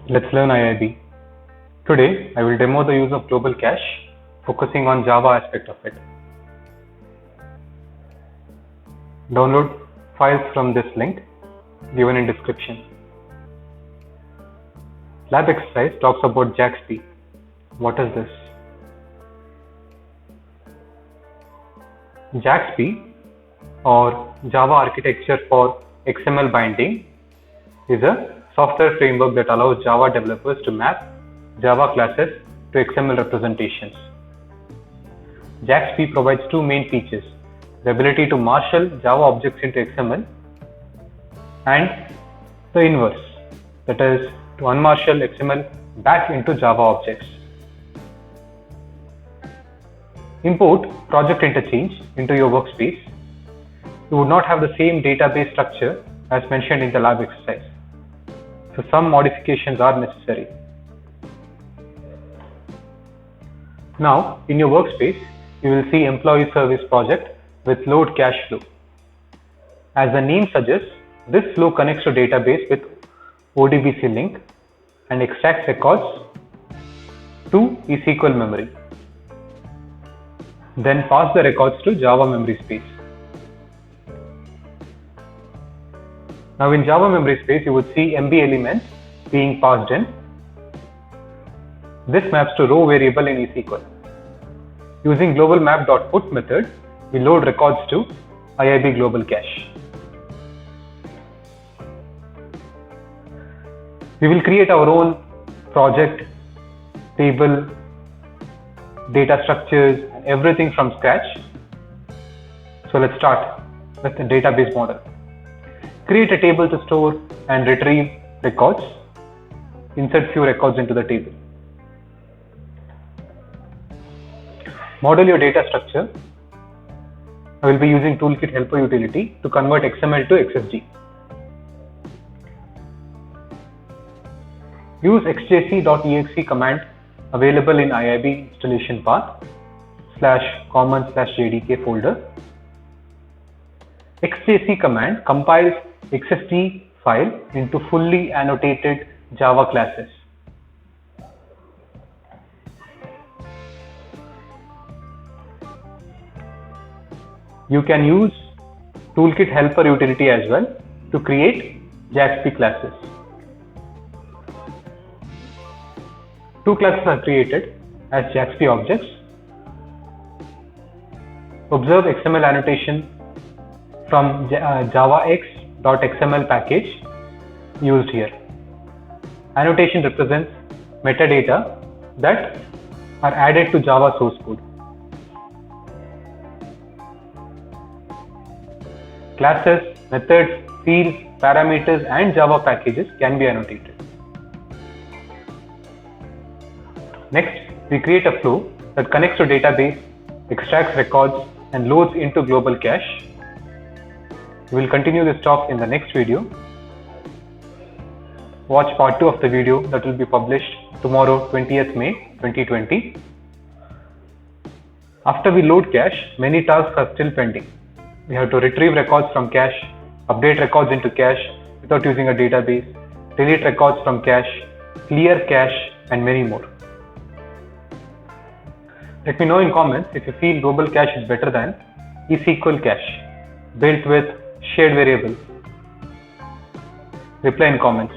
Let's learn IIB. Today, I will demo the use of global cache, focusing on Java aspect of it. Download files from this link given in description. Lab exercise talks about JAXP. What is this? JAXP, or Java Architecture for XML Binding, is a software framework that allows Java developers to map Java classes to XML representations. JAXP provides two main features: the ability to marshal Java objects into XML and the inverse, that is, to unmarshal XML back into Java objects. Import project interchange into your workspace. You would not have the same database structure as mentioned in the lab exercise, so some modifications are necessary. Now, in your workspace, you will see Employee Service Project with Load Cache Flow. As the name suggests, this flow connects to database with ODBC link and extracts records to ESQL memory. Then pass the records to Java memory space. Now in Java memory space, you would see MB elements being passed in. This maps to row variable in ESQL. Using global map.put method, we load records to IIB global cache. We will create our own project, table, data structures, and everything from scratch. So let's start with the database model. Create a table to store and retrieve records. Insert few records into the table. Model your data structure. I will be using Toolkit Helper utility to convert XML to XSG. Use xjc.exe command available in IIB installation path /common/jdk folder. xjc command compiles XSG file into fully annotated Java classes. You can use Toolkit Helper utility as well to create JAXP classes. Two classes are created as JAXP objects. Observe XML annotation from javax.xml package used here. Annotation represents metadata that are added to Java source code. Classes, methods, fields, parameters, and Java packages can be annotated. Next, we create a flow that connects to database, extracts records, and loads into global cache. We will continue this talk in the next video. Watch part 2 of the video that will be published tomorrow, 20th May 2020. After we load cache, many tasks are still pending. We have to retrieve records from cache, update records into cache without using a database, delete records from cache, clear cache, and many more. Let me know in comments if you feel global cache is better than ESQL cache built with shared variables. Reply in comments.